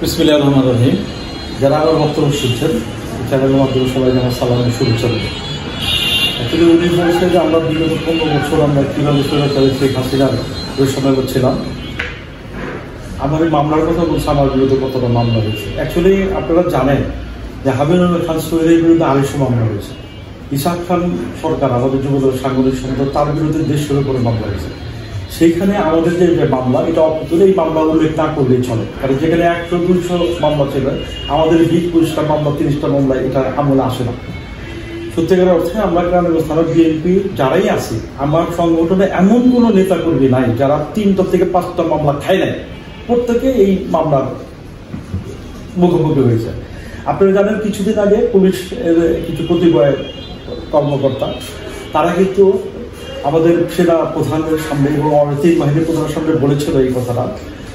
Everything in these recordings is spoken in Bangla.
বিসমিল্লাহির রহমানির রহিম। যারা আমার বক্তব্য শুনছেন চ্যানেলের মাধ্যমে সবাই আমার সালামের শুভেচ্ছা রইল। অ্যাকচুয়ালি উনি বলছে যে আমরা বিগত 15 বছর আমরা কীভাবে স্বৈরাচারী শেখ হাসিনার পরিচালনা করছিলাম। আমার এই মামলার কথা বলছে, আমার বিরুদ্ধে কতটা মামলা হয়েছে। অ্যাকচুয়ালি আপনারা জানেন যে হাবিবুর খান সোহেলের বিরুদ্ধে 250 মামলা হয়েছে। ইসাক খান সরকার আমাদের যুবদল সাংগঠনিক সংগঠন তার বিরুদ্ধে দেশের উপরে মামলা হয়েছে। সেইখানে আমাদের যে মামলা, এটা অপতুলে এই মামলা উল্লেখ না করলেই চলে, কারণ যেখানে 100-200 মামলা ছিল, আমাদের 20-25টা মামলা 30টা মামলা এটা আমলে আসে না। সত্যিকার অর্থে আমরা গ্রামের বিএনপি যারাই আছি, আমার সংগঠনে এমন কোনো নেতা কর্মী নাই যারা 3টা থেকে 5টা মামলা খায় নাই। প্রত্যেকে এই মামলার মুখোমুখি হয়েছে। আপনারা জানেন কিছুদিন আগে পুলিশ কিছু কতিপয় কর্মকর্তা তারা কিন্তু আমাদের সেনা প্রধানের সামনে এবং তিন বাহিনীর প্রধানের সামনে বলেছিল এই কথাটা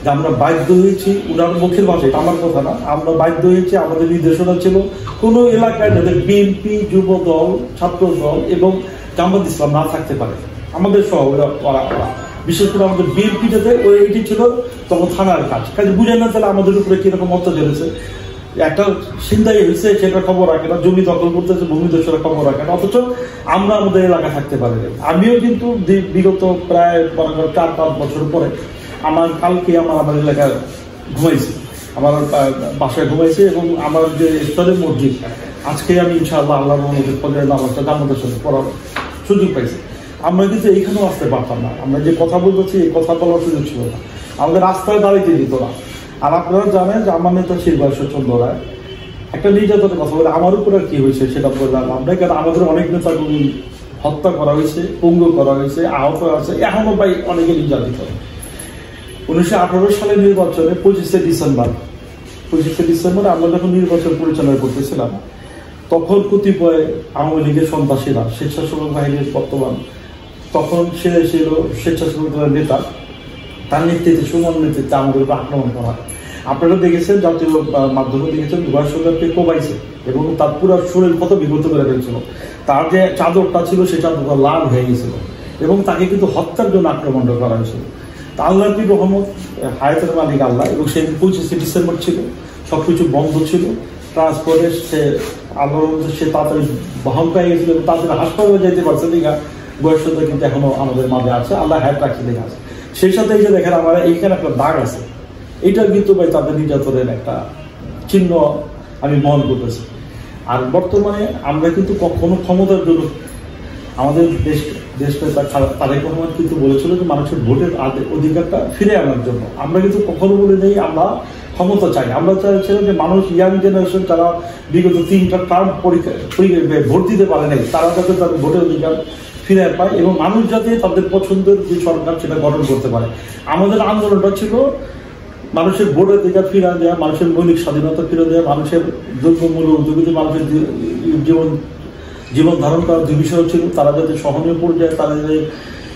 যে আমরা বাধ্য হয়েছি, উনার মুখের ভাষায়, আমার কথা না, আমরা বাধ্য হয়েছি, আমাদের নির্দেশনা ছিল কোনো এলাকায় যাদের বিএনপি, যুব দল, ছাত্র দল এবং জামাত ইসলাম না থাকতে পারে, আমাদের সহ বিশেষ করে আমাদের বিএনপি যাতে এটি ছিল তখন থানার কাজ বুঝে না, তাহলে আমাদের উপরে কিরকম অত্যাচার হয়েছে। একটা ছিনতাই হয়েছে সেটা খবর রাখে না, জমি দখল করতেছে ভূমিদস্যুরা খবর রাখে না, অথচ আমরা আমাদের এলাকা থাকতে পারি। আমিও কিন্তু বিগত প্রায় 4-5 বছর পরে কালকে আমার এলাকায় ঘুমাইছি, আমার বাসায় ঘুমাইছি এবং আমার যে স্তরের মসজিদ আজকে আমি ইনশাআল্লাহ আল্লাহর রহমতের পর্যায়ে নামাজটা জামাতের সাথে পড়ার সুযোগ পাইছি। আমরা কিন্তু এখানেও আসতে পারতাম না, আমরা যে কথা বলতেছি এই কথা বলার সুযোগ ছিল না, আমাদের রাস্তায় দাঁড়িয়ে দিত না। আর আপনারা জানেন যে আমার নেতা শিরবাসচন্দ্র রায় একটা নির্যাতনের কথা বলে, আমার উপরে কি হয়েছে সেটা বললাম আমরা, কেন আমাদের অনেক নেতা কর্মী হত্যা করা হয়েছে, পঙ্গু করা হয়েছে, আহত আছে, এখনো ভাই অনেকে নির্যাতিত। 1918 সালের নির্বাচনে 25শে ডিসেম্বর আমরা যখন নির্বাচন পরিচালনা করতেছিলাম, তখন কতিপয় আওয়ামী লীগের সন্ত্রাসীরা, স্বেচ্ছাসেবক বাহিনীর বর্তমান তখন সে ছিল স্বেচ্ছাসেবক দলের নেতা, তার নেতৃত্বে সুমন নেতৃত্বে আমাদের উপর আক্রমণ করা। আপনারা দেখেছেন, জাতীয় মাধ্যমে দেখেছেন, দুবাইকে কোবাইছে এবং তার পুরো শরীর কত বিগত করে ফেলছিল। তার যে চাদরটা ছিল সে চাদরটা লাল হয়ে গেছিল এবং তাকে কিন্তু হত্যার জন্য আক্রমণটা করা হয়েছিল। তা আল্লাহর কি রহমত, হায়াতের মালিক আল্লাহ, এবং সেই 25শে ডিসেম্বর ছিল, সবকিছু বন্ধ ছিল, ট্রান্সপোর্টে সে আল্লাহর সে তাড়াতাড়ি বহন পেয়ে গেছিল, তাড়াতাড়ি হাসপাতালে যেতে পারছে দিঘা বয়সটা কিন্তু এখনো আমাদের মাঝে আছে, আল্লাহ হায়াত রাখছে দিঘা আছে। সেই সাথে এই যে দেখেন আমার এইখানে একটা দাগ আছে, এটা কিন্তু ভাই তাদের নির্যাতনের একটা চিহ্ন আমি বহন করতেছি। আর বর্তমানে আমরা কিন্তু কখনো ক্ষমতার জন্য আমাদের দেশটা তারেক রহমান কিন্তু বলেছিল যে মানুষের ভোটের অধিকারটা ফিরে আনার জন্য। আমরা কিন্তু কখনো বলে নেই আমরা ক্ষমতা চাই, আমরা চাইছিলাম যে মানুষ, ইয়াং জেনারেশন যারা বিগত 3টা টার্ম ভোট দিতে পারে নাই, তারা যাতে তাদের ভোটের অধিকার ফিরে পায় এবং মানুষ যাতে তাদের পছন্দের যে সরকার সেটা গঠন করতে পারে। আমাদের আন্দোলনটা ছিল মানুষের ভোটের অধিকার ফিরে দেওয়া, মানুষের মৌলিক স্বাধীনতা ফিরে দেওয়া, মানুষের দ্রব্যমূল্য উদ্যোগী মানুষের জীবন ধারণ করার যে বিষয় ছিল, তারা যাতে সহনীয় পর্যায়ে তারা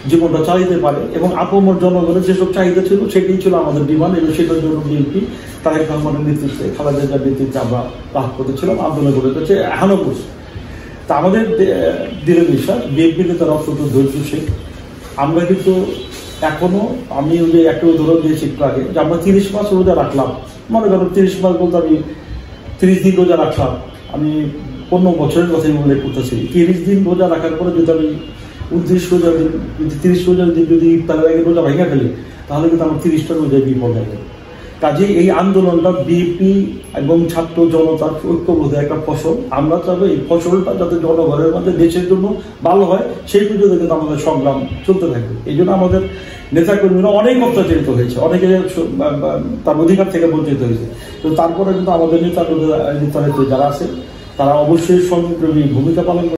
জীবনটা চালাইতে পারে এবং আপমর জনগণের যেসব চাহিদা ছিল সেটাই ছিল আমাদের ডিমান্ড। এবং সেটার জন্য বিএনপি তারেক রহমানের নেতৃত্বে, খালেদা জিয়ার নেতৃত্বে আমরা কাজ করতেছিলাম, আন্দোলন করে করছে, এখনও করছে। তা আমাদের দৃঢ় বিশ্বাস বিএনপি নেতারা অত্যন্ত ধৈর্যশীল। আমরা কিন্তু এখনো, আমি ওই যে একটা উদাহরণ দিয়েছি একটু আগে, যে আমরা 30 মাস রোজা রাখলাম, মনে করেন 30 মাস বলতে আমি 30 দিন রোজা রাখলাম, আমি 15 বছরের কথাই উল্লেখ করতেছি। 30 দিন রোজা রাখার পরে যদি আমি 29 রোজা দিন, 30 রোজার দিন যদি ইফতারের আগে রোজা ভেঙে ফেলি, তাহলে কিন্তু আমার 30টা রোজায় বিপদ হবে। কাজেই এই আন্দোলনটা বিএনপি এবং ছাত্র জনতার ঐক্যবোধে একটা ফসল। আমরা চাইবো এই ফসলটা যাতে জনগণের মধ্যে দেশের জন্য ভালো হয়, সেই পর্যন্ত কিন্তু আমাদের সংগ্রাম চলতে থাকবে। এই জন্য আমাদের নেতাকর্মীরা অনেক অত্যাচারিত হয়েছে, অনেকে তার অধিকার থেকে বঞ্চিত হয়েছে, তো তারপরে কিন্তু আমাদের নেতা যারা আছে তারা অবশ্যই সংগ্রামী ভূমিকা পালন করে।